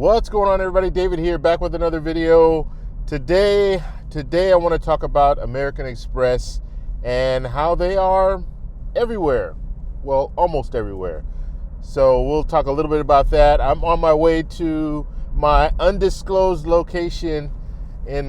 What's going on, everybody? David here, back with another video. Today I want to talk about American Express and how they are everywhere. Well, almost everywhere. So we'll talk a little bit about that. I'm on my way to my undisclosed location in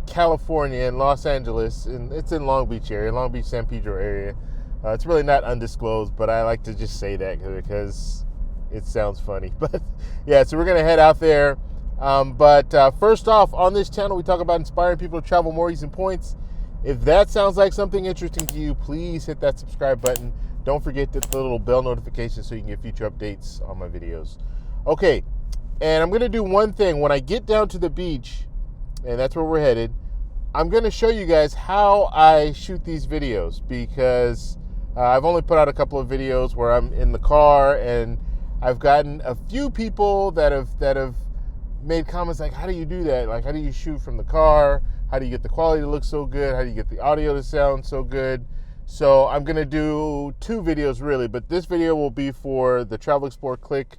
California, in Los Angeles, and it's in Long Beach area, Long Beach, San Pedro area. It's really not undisclosed, but I like to just say that because it sounds funny. But yeah, so we're going to head out there. But first off, on this channel, we talk about inspiring people to travel more using points. If that sounds like something interesting to you, please hit that subscribe button. Don't forget the little bell notification so you can get future updates on my videos. Okay, and I'm going to do one thing. When I get down to the beach, and that's where we're headed, I'm going to show you guys how I shoot these videos, because I've only put out a couple of videos where I'm in the car, and I've gotten a few people that have made comments like, how do you do that? Like, how do you shoot from the car? How do you get the quality to look so good? How do you get the audio to sound so good? So I'm going to do two videos really, but this video will be for the Travel Explore Click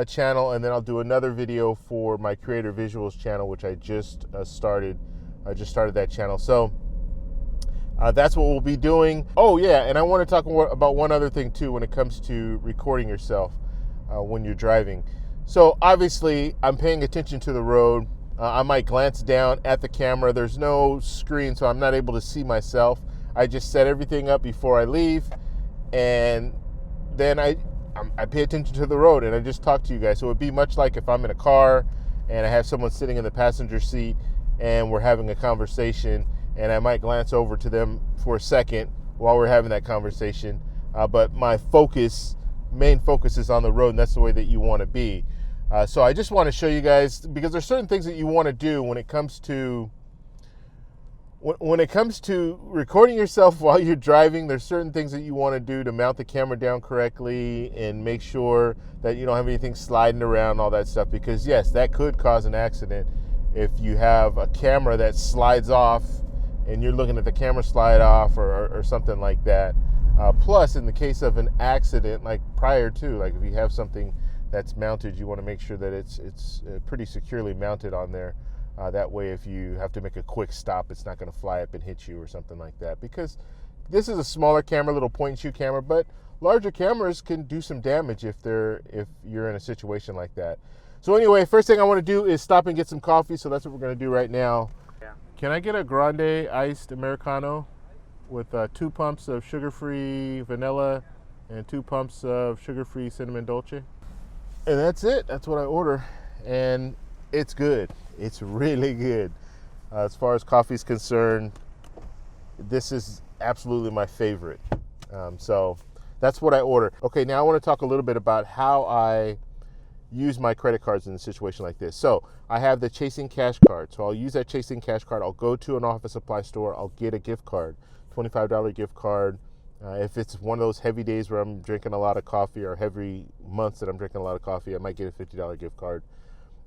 channel, and then I'll do another video for my Creator Visuals channel, which I just started. I just started that channel. So that's what we'll be doing. Oh yeah, and I want to talk about one other thing too when it comes to recording yourself when you're driving. So obviously I'm paying attention to the road. I might glance down at the camera. There's no screen, so I'm not able to see myself. I just set everything up before I leave, and then I pay attention to the road, and I just talk to you guys. So it would be much like if I'm in a car and I have someone sitting in the passenger seat and we're having a conversation, and I might glance over to them for a second while we're having that conversation. But my main focus is on the road, and that's the way that you want to be. So I just want to show you guys, because there's certain things that you want to do when it comes to recording yourself while you're driving. There's certain things that you want to do to mount the camera down correctly and make sure that you don't have anything sliding around, all that stuff, because yes, that could cause an accident if you have a camera that slides off and you're looking at the camera slide off or something like that. Plus, in the case of an accident, like prior to, like if you have something that's mounted, you want to make sure that it's pretty securely mounted on there. That way, if you have to make a quick stop, it's not going to fly up and hit you or something like that. Because this is a smaller camera, little point and shoot camera, but larger cameras can do some damage if you're in a situation like that. So anyway, first thing I want to do is stop and get some coffee. So that's what we're going to do right now. Yeah. Can I get a grande iced Americano with 2 pumps of sugar-free vanilla and 2 pumps of sugar-free cinnamon dolce? And that's it. That's what I order. And it's good. It's really good. As far as coffee is concerned, this is absolutely my favorite. So that's what I order. Okay, now I want to talk a little bit about how I use my credit cards in a situation like this. So I have the Chasing Cash card. So I'll use that Chasing Cash card. I'll go to an office supply store. I'll get a gift card, $25 gift card. If it's one of those heavy days where I'm drinking a lot of coffee, or heavy months that I'm drinking a lot of coffee, I might get a $50 gift card.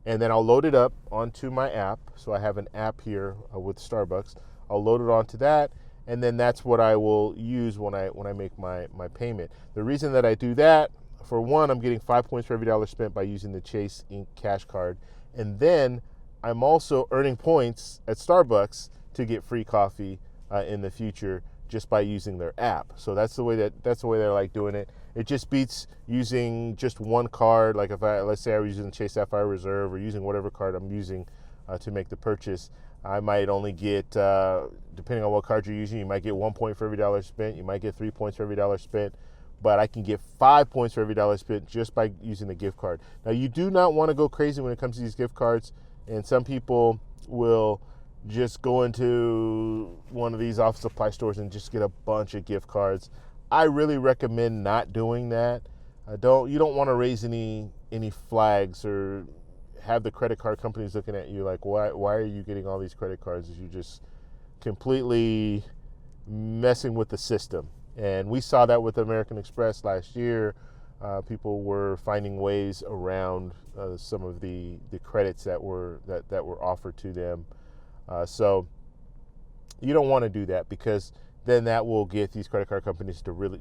And then I'll load it up onto my app. So I have an app here with Starbucks. I'll load it onto that, and then that's what I will use when I make my payment. The reason that I do that, for one, I'm getting 5 points for every dollar spent by using the Chase Inc. Cash card. And then I'm also earning points at Starbucks to get free coffee in the future, just by using their app. So that's the way that I like doing it. It just beats using just one card. Like let's say I was using Chase Sapphire Reserve, or using whatever card I'm using to make the purchase. I might only get, depending on what card you're using, you might get 1 point for every dollar spent. You might get 3 points for every dollar spent. But I can get 5 points for every dollar spent just by using the gift card. Now, you do not want to go crazy when it comes to these gift cards. And some people will just go into one of these office supply stores and just get a bunch of gift cards. I really recommend not doing that. You don't want to raise any flags or have the credit card companies looking at you like, why are you getting all these credit cards? You're just completely messing with the system. And we saw that with American Express last year. People were finding ways around some of the credits that were offered to them. So you don't want to do that, because then that will get these credit card companies to really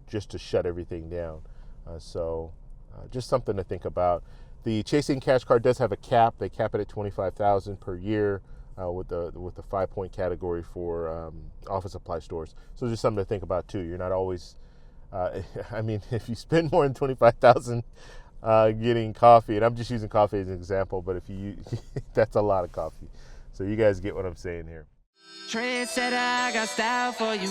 just to shut everything down. So just something to think about. The Chasing Cash card does have a cap. They cap it at $25,000 per year with the 5-point category for office supply stores. So just something to think about too. You're not always, I mean, if you spend more than $25,000 getting coffee, and I'm just using coffee as an example, but if you that's a lot of coffee. So you guys get what I'm saying here. Trendsetter, I got style for you.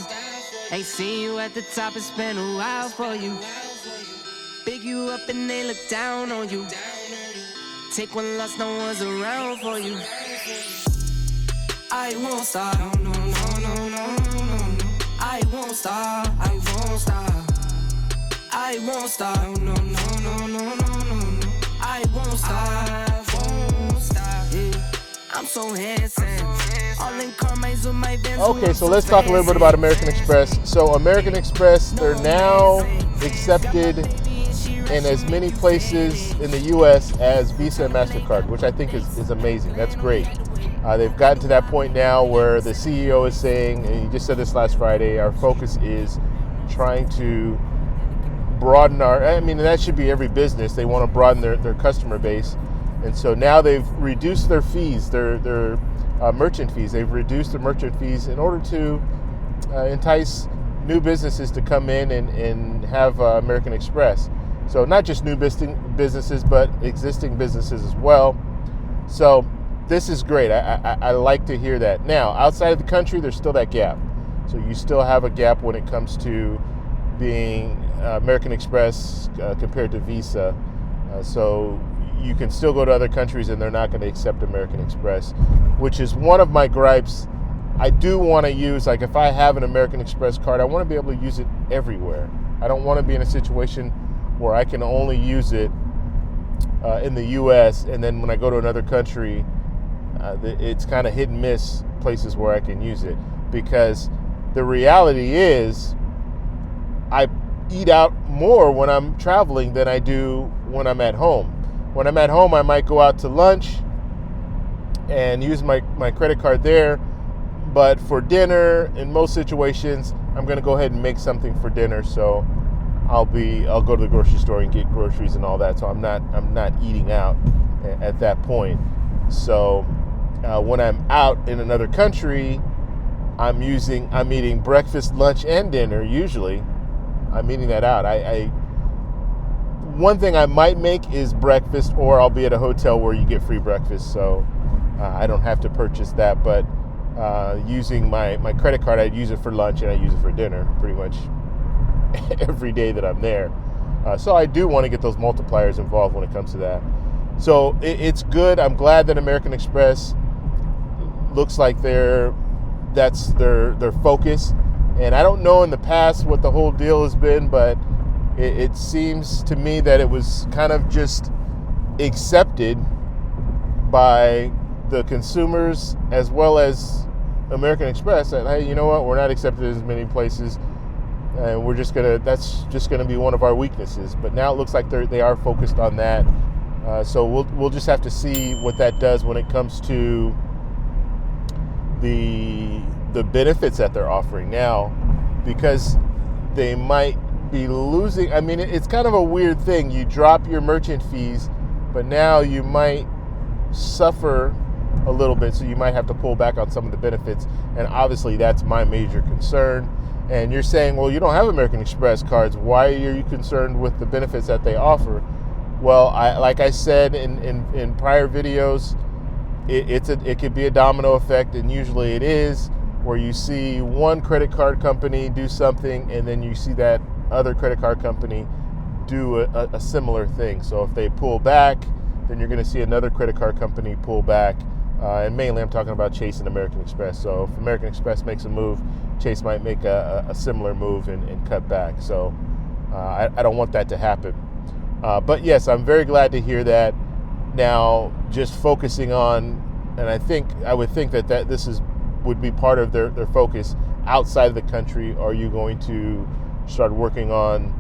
Ain't seen you at the top, it's been a while for you. Big you up and they look down on you. Take one loss, no one's around for you. I won't stop, no, no, no, no, no, no. I won't stop, I won't stop. I won't stop, no, no, no, no, no, no, no. I won't stop, I won't stop. Yeah. I'm so handsome. All in Carmine's with my Benz. Okay, so let's talk a little bit about American Express. So American Express, they're now accepted in as many places in the U.S. as Visa and Mastercard, which I think is amazing. That's great. They've gotten to that point now where the CEO is saying, and he just said this last Friday, our focus is trying to broaden that should be every business. They want to broaden their customer base. And so now they've reduced their fees, their merchant fees. They've reduced the merchant fees in order to entice new businesses to come in and have American Express. So not just new businesses, but existing businesses as well. So this is great. I like to hear that. Now, outside of the country, there's still that gap. So you still have a gap when it comes to being American Express compared to Visa. So you can still go to other countries and they're not going to accept American Express, which is one of my gripes. I do want to use, like if I have an American Express card, I want to be able to use it everywhere. I don't want to be in a situation where I can only use it in the U.S. and then when I go to another country, it's kind of hit and miss places where I can use it, because the reality is I eat out more when I'm traveling than I do when I'm at home. When I'm at home, I might go out to lunch and use my credit card there. But for dinner, in most situations, I'm going to go ahead and make something for dinner. So I'll go to the grocery store and get groceries and all that. So I'm not eating out at that point. So when I'm out in another country, I'm eating breakfast, lunch, and dinner. Usually, I'm eating that out. One thing I might make is breakfast, or I'll be at a hotel where you get free breakfast, so I don't have to purchase that. But using my credit card, I'd use it for lunch and I use it for dinner pretty much every day that I'm there. So I do want to get those multipliers involved when it comes to that. So it's good. I'm glad that American Express looks like that's their focus. And I don't know in the past what the whole deal has been, but it seems to me that it was kind of just accepted by the consumers as well as American Express that, hey, you know what, we're not accepted in as many places, and that's just gonna be one of our weaknesses. But now it looks like they are focused on that. So we'll just have to see what that does when it comes to the benefits that they're offering now, because they might be losing. I mean, it's kind of a weird thing. You drop your merchant fees, but now you might suffer a little bit, so you might have to pull back on some of the benefits, and obviously that's my major concern. And you're saying, well, you don't have American Express cards, why are you concerned with the benefits that they offer? Well, like I said in prior videos, it could be a domino effect, and usually it is, where you see one credit card company do something and then you see that other credit card company do a similar thing. So if they pull back, then you're going to see another credit card company pull back. And mainly I'm talking about Chase and American Express. So if American Express makes a move, Chase might make a similar move and cut back. So I don't want that to happen. But yes, I'm very glad to hear that. Now, just focusing on, and I would think that this would be part of their focus outside of the country. Are you going to start working on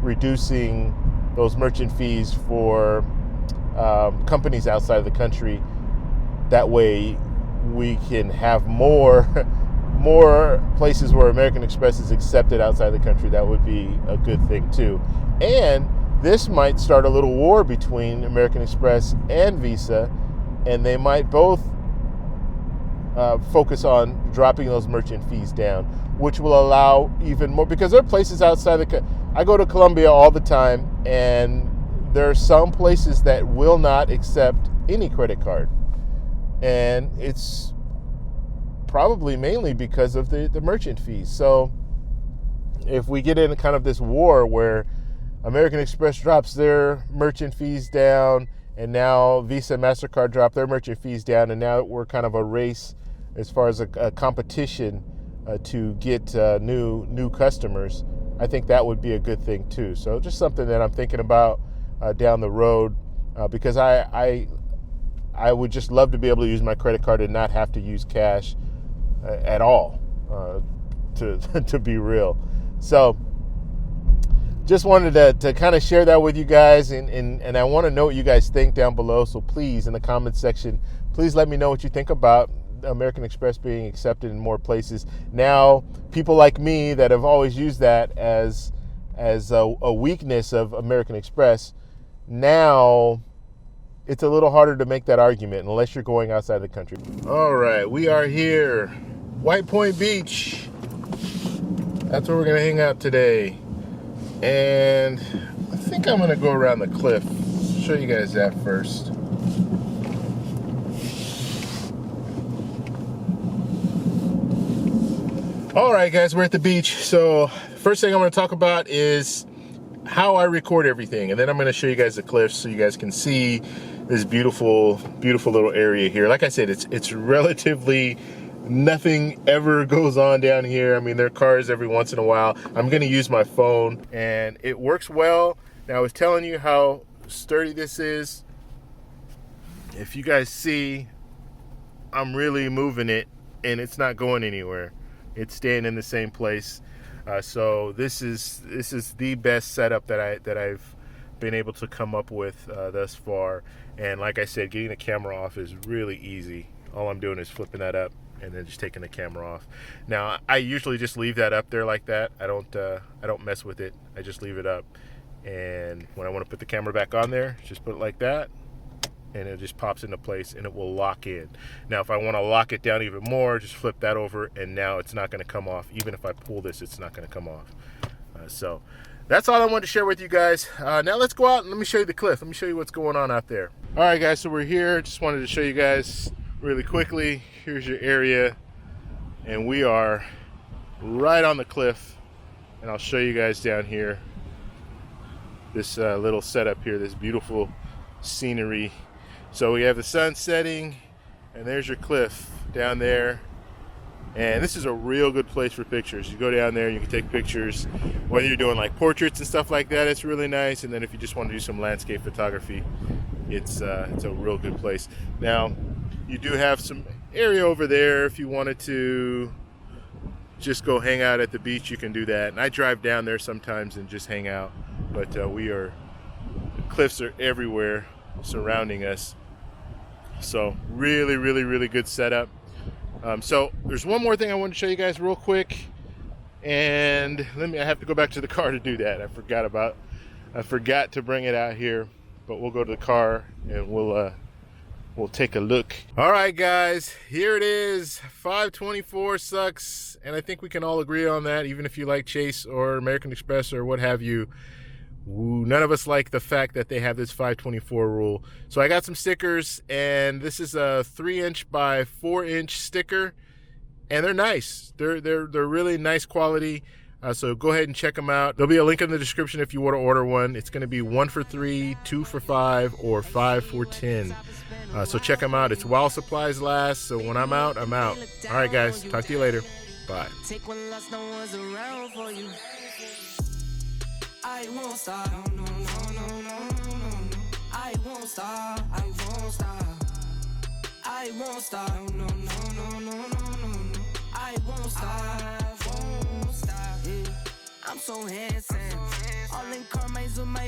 reducing those merchant fees for companies outside of the country? That way we can have more places where American Express is accepted outside the country. That would be a good thing too. And this might start a little war between American Express and Visa, and they might both focus on dropping those merchant fees down, which will allow even more, because there are places outside I go to Colombia all the time, and there are some places that will not accept any credit card, and it's probably mainly because of the merchant fees. So if we get in kind of this war where American Express drops their merchant fees down, and now Visa and Mastercard drop their merchant fees down, and now we're kind of a race as far as a competition to get new customers, I think that would be a good thing too. So just something that I'm thinking about down the road, because I would just love to be able to use my credit card and not have to use cash at all, to be real. So just wanted to kind of share that with you guys, and I want to know what you guys think down below. So please, in the comments section, please let me know what you think about American Express being accepted in more places. Now, people like me that have always used that as a weakness of American Express, now it's a little harder to make that argument unless you're going outside the country. All right, we are here, White Point Beach. That's where we're gonna hang out today. And I think I'm gonna go around the cliff. Show you guys that first. All right, guys, we're at the beach. So first thing I'm gonna talk about is how I record everything. And then I'm gonna show you guys the cliffs so you guys can see this beautiful, beautiful little area here. Like I said, it's relatively, nothing ever goes on down here. I mean, there are cars every once in a while. I'm gonna use my phone and it works well. Now, I was telling you how sturdy this is. If you guys see, I'm really moving it and it's not going anywhere. It's staying in the same place. So this is the best setup that I've been able to come up with thus far. And like I said, getting the camera off is really easy. All I'm doing is flipping that up and then just taking the camera off. Now, I usually just leave that up there like that. I don't mess with it. I just leave it up. And when I want to put the camera back on there, just put it like that, and it just pops into place and it will lock in. Now, if I want to lock it down even more, just flip that over, and now it's not going to come off. Even if I pull this, it's not going to come off. So that's all I wanted to share with you guys. Now let's go out and let me show you the cliff. Let me show you what's going on out there. All right, guys, so we're here. Just wanted to show you guys really quickly. Here's your area, and we are right on the cliff, and I'll show you guys down here this little setup here, this beautiful scenery. So we have the sun setting, and there's your cliff down there. And this is a real good place for pictures. You go down there, you can take pictures, whether you're doing like portraits and stuff like that, it's really nice. And then if you just want to do some landscape photography, it's a real good place. Now, you do have some area over there. If you wanted to just go hang out at the beach, you can do that. And I drive down there sometimes and just hang out. But the cliffs are everywhere surrounding us. So really, really, really good setup. So there's one more thing I want to show you guys real quick, and I have to go back to the car to do that. I forgot to bring it out here, but we'll go to the car and we'll take a look. All right, guys, here it is. 524 sucks, and I think we can all agree on that. Even if you like Chase or American Express or what have you, none of us like the fact that they have this 524 rule. So I got some stickers, and this is a 3" by 4" sticker, and they're nice. They're really nice quality. So go ahead and check them out. There'll be a link in the description if you want to order one. It's going to be 1 for $3, 2 for $5, or 5 for $10. So check them out. It's while supplies last. So when I'm out, I'm out. All right, guys. Talk to you later. Bye. Take one last, no one's around for you. I won't stop. No, no, no, no, no, no, no. I won't stop. I won't stop. I won't stop. No, no, no, no, no, no, no. I won't stop. I won't stop. Yeah. I'm so handsome. All in car, my